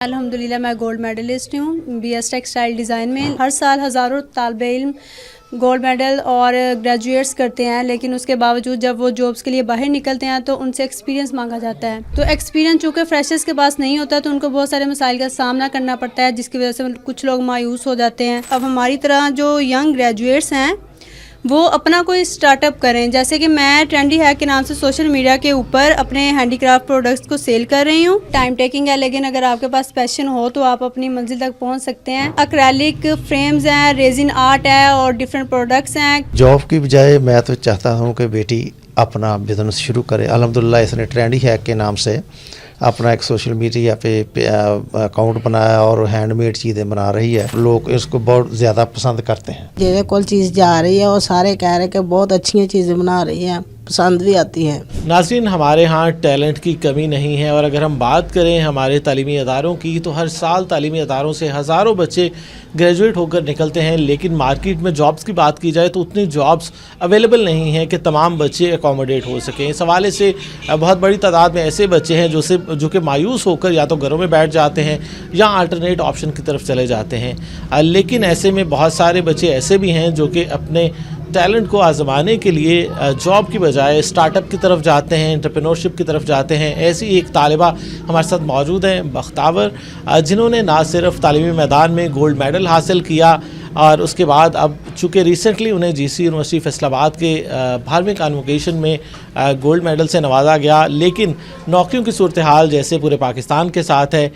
الحمدللہ میں gold medalist ہوں بی ایس ٹیکسٹائل ڈیزائن میں. ہر سال ہزاروں طالب علم گولڈ میڈل اور گریجویٹس کرتے ہیں، لیکن اس کے باوجود جب وہ جابس کے لیے باہر نکلتے ہیں تو ان سے ایکسپیرینس مانگا جاتا ہے. تو ایکسپیرینس چونکہ فریشرز کے پاس نہیں ہوتا تو ان کو بہت سارے مسائل کا سامنا کرنا پڑتا ہے، جس کی وجہ سے کچھ لوگ مایوس ہو جاتے ہیں. اب ہماری طرح جو ینگ گریجویٹس ہیں وہ اپنا کوئی اسٹارٹ اپ کریں، جیسے کہ میں ٹرینڈی ہیک کے نام سے سوشل میڈیا کے اوپر اپنے ہینڈی کرافٹ پروڈکٹس کو سیل کر رہی ہوں. ٹائم ٹیکنگ ہے، لیکن اگر آپ کے پاس پیشن ہو تو آپ اپنی منزل تک پہنچ سکتے ہیں. ایکریلک فریمز ہیں، ریزن آرٹ ہے اور ڈفرینٹ پروڈکٹس ہیں. جاب کی بجائے میں تو چاہتا ہوں کہ بیٹی اپنا بزنس شروع کرے. الحمدللہ اس نے ٹرینڈی ہیک کے نام سے اپنا ایک سوشل میڈیا پہ اکاؤنٹ بنایا اور ہینڈ میڈ چیزیں بنا رہی ہے. لوگ اس کو بہت زیادہ پسند کرتے ہیں. جیسے کوئی چیز جا رہی ہے اور سارے کہہ رہے کہ بہت اچھی چیزیں بنا رہی ہیں، پسند بھی آتی ہیں. ناظرین، ہمارے ہاں ٹیلنٹ کی کمی نہیں ہے، اور اگر ہم بات کریں ہمارے تعلیمی اداروں کی تو ہر سال تعلیمی اداروں سے ہزاروں بچے گریجویٹ ہو کر نکلتے ہیں، لیکن مارکیٹ میں جابس کی بات کی جائے تو اتنی جابس اویلیبل نہیں ہیں کہ تمام بچے اکوموڈیٹ ہو سکیں. اس حوالے سے بہت بڑی تعداد میں ایسے بچے ہیں جو کہ مایوس ہو کر یا تو گھروں میں بیٹھ جاتے ہیں یا آلٹرنیٹ آپشن کی طرف چلے جاتے ہیں. لیکن ایسے میں بہت سارے بچے ایسے بھی ہیں جو کہ اپنے ٹیلنٹ کو آزمانے کے لیے جاب کی بجائے اسٹارٹ اپ کی طرف جاتے ہیں، انٹرپرینورشپ کی طرف جاتے ہیں. ایسی ایک طالبہ ہمارے ساتھ موجود ہیں بختاور، جنہوں نے نہ صرف تعلیمی میدان میں گولڈ میڈل حاصل کیا اور اس کے بعد اب چونکہ ریسنٹلی انہیں جی سی یونیورسٹی فیصل آباد کے 12ویں کانوکیشن میں گولڈ میڈل سے نوازا گیا، لیکن نوکریوں کی صورتحال جیسے پورے پاکستان کے ساتھ ہے،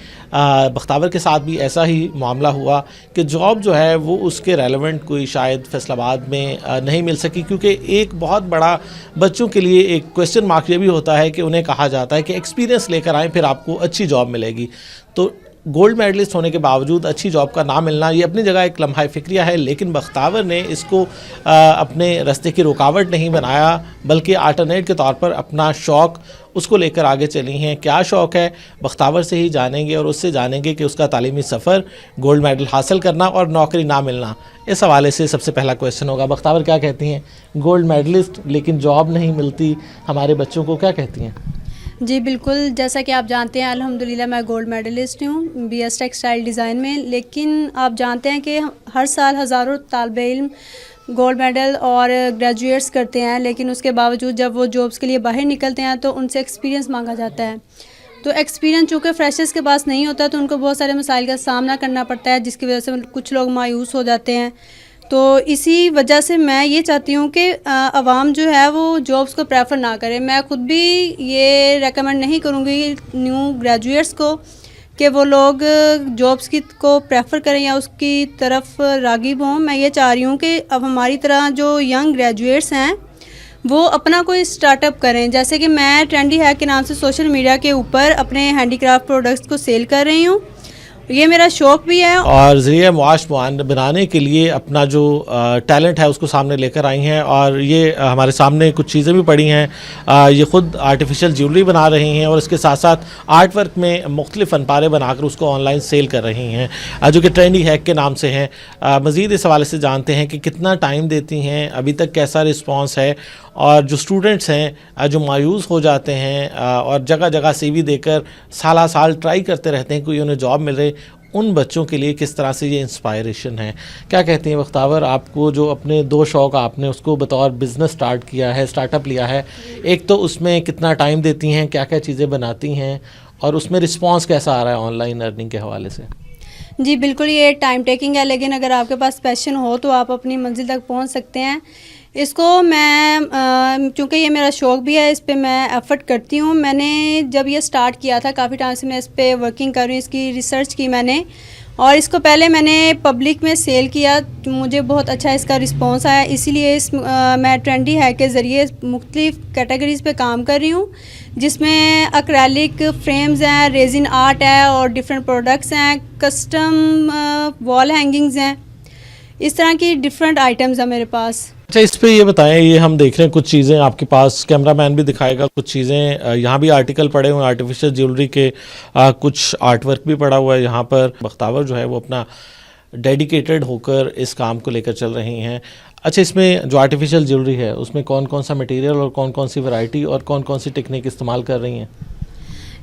بختاور کے ساتھ بھی ایسا ہی معاملہ ہوا کہ جاب جو ہے وہ اس کے ریلیونٹ کوئی شاید فیصل آباد میں نہیں مل سکی، کیونکہ ایک بہت بڑا بچوں کے لیے ایک کویسچن مارک یہ بھی ہوتا ہے کہ انہیں کہا جاتا ہے کہ ایکسپیرینس لے کر آئیں پھر آپ کو اچھی جاب ملے گی. تو گولڈ میڈلسٹ ہونے کے باوجود اچھی جاب کا نہ ملنا یہ اپنی جگہ ایک لمحہ فکریہ ہے، لیکن بختاور نے اس کو اپنے راستے کی رکاوٹ نہیں بنایا، بلکہ آلٹرنیٹ کے طور پر اپنا شوق اس کو لے کر آگے چلی ہیں. کیا شوق ہے بختاور سے ہی جانیں گے، اور اس سے جانیں گے کہ اس کا تعلیمی سفر گولڈ میڈل حاصل کرنا اور نوکری نہ ملنا. اس حوالے سے سب سے پہلا کویسچن ہوگا، بختاور کیا کہتی ہیں؟ گولڈ میڈلسٹ لیکن جاب نہیں ملتی، ہمارے بچوں کو کیا کہتی ہیں؟ جی بالکل، جیسا کہ آپ جانتے ہیں الحمدللہ میں گولڈ میڈلسٹ ہوں بی ایس ٹیکسٹائل ڈیزائن میں، لیکن آپ جانتے ہیں کہ ہر سال ہزاروں طالب علم گولڈ میڈل اور گریجویٹس کرتے ہیں، لیکن اس کے باوجود جب وہ جابس کے لیے باہر نکلتے ہیں تو ان سے ایکسپیرینس مانگا جاتا ہے. تو ایکسپیرینس چونکہ فریشرز کے پاس نہیں ہوتا تو ان کو بہت سارے مسائل کا سامنا کرنا پڑتا ہے، جس کی وجہ سے کچھ لوگ مایوس ہو جاتے ہیں. تو اسی وجہ سے میں یہ چاہتی ہوں کہ عوام جو ہے وہ جابس کو پریفر نہ کرے. میں خود بھی یہ ریکمینڈ نہیں کروں گی نیو گریجویٹس کو کہ وہ لوگ جابس کو پریفر کریں یا اس کی طرف راغب ہوں. میں یہ چاہ رہی ہوں کہ اب ہماری طرح جو ینگ گریجویٹس ہیں وہ اپنا کوئی اسٹارٹ اپ کریں، جیسے کہ میں ٹرینڈی ہیک کے نام سے سوشل میڈیا کے اوپر اپنے ہینڈی کرافٹ پروڈکٹس کو سیل کر رہی ہوں. یہ میرا شوق بھی ہے، اور ذریعہ معاش بنانے کے لیے اپنا جو ٹیلنٹ ہے اس کو سامنے لے کر آئی ہیں. اور یہ ہمارے سامنے کچھ چیزیں بھی پڑی ہیں. یہ خود آرٹیفیشل جیولری بنا رہی ہیں اور اس کے ساتھ ساتھ آرٹ ورک میں مختلف فن پارے بنا کر اس کو آن لائن سیل کر رہی ہیں، جو کہ ٹرینڈی ہیک کے نام سے ہیں. مزید اس حوالے سے جانتے ہیں کہ کتنا ٹائم دیتی ہیں، ابھی تک کیسا رسپانس ہے، اور جو اسٹوڈنٹس ہیں جو مایوس ہو جاتے ہیں اور جگہ جگہ سی وی دے کر سالہ سال ٹرائی کرتے رہتے ہیں کہ انہیں جاب مل رہے، ان بچوں کے لیے کس طرح سے یہ انسپائریشن ہے. کیا کہتے ہیں بختاور، آپ کو جو اپنے دو شوق آپ نے اس کو بطور بزنس سٹارٹ کیا ہے، اسٹارٹ اپ لیا ہے، ایک تو اس میں کتنا ٹائم دیتی ہیں، کیا کیا چیزیں بناتی ہیں، اور اس میں رسپانس کیسا آ رہا ہے آن لائن ارننگ کے حوالے سے؟ جی بالکل یہ ٹائم ٹیکنگ ہے، لیکن اگر آپ کے پاس پیشن ہو تو آپ اپنی منزل تک پہنچ سکتے ہیں. اس کو میں چونکہ یہ میرا شوق بھی ہے، اس پہ میں ایفرٹ کرتی ہوں. میں نے جب یہ سٹارٹ کیا تھا کافی ٹائم سے میں اس پہ ورکنگ کر رہی ہوں، اس کی ریسرچ کی میں نے، اور اس کو پہلے میں نے پبلک میں سیل کیا، مجھے بہت اچھا اس کا رسپانس آیا. اسی لیے میں ٹرینڈی ہیک کے ذریعے مختلف کیٹیگریز پہ کام کر رہی ہوں، جس میں ایکریلک فریمز ہیں، ریزن آرٹ ہے اور ڈفرینٹ پروڈکٹس ہیں، کسٹم وال ہینگنگز ہیں، اس طرح کی ڈفرینٹ آئٹمز ہیں میرے پاس. اچھا، اس پہ یہ بتائیں، یہ ہم دیکھ رہے ہیں کچھ چیزیں آپ کے پاس، کیمرہ مین بھی دکھائے گا کچھ چیزیں، یہاں بھی آرٹیکل پڑے ہوئے ہیں آرٹیفیشل جیولری کے، کچھ آرٹ ورک بھی پڑا ہوا ہے یہاں پر. بختاور جو ہے وہ اپنا ڈیڈیکیٹڈ ہو کر اس کام کو لے کر چل رہی ہیں. اچھا، اس میں جو آرٹیفیشل جیولری ہے اس میں کون کون سا مٹیریل اور کون کون سی ورائٹی اور کون کون سی ٹیکنیک استعمال کر رہی ہیں؟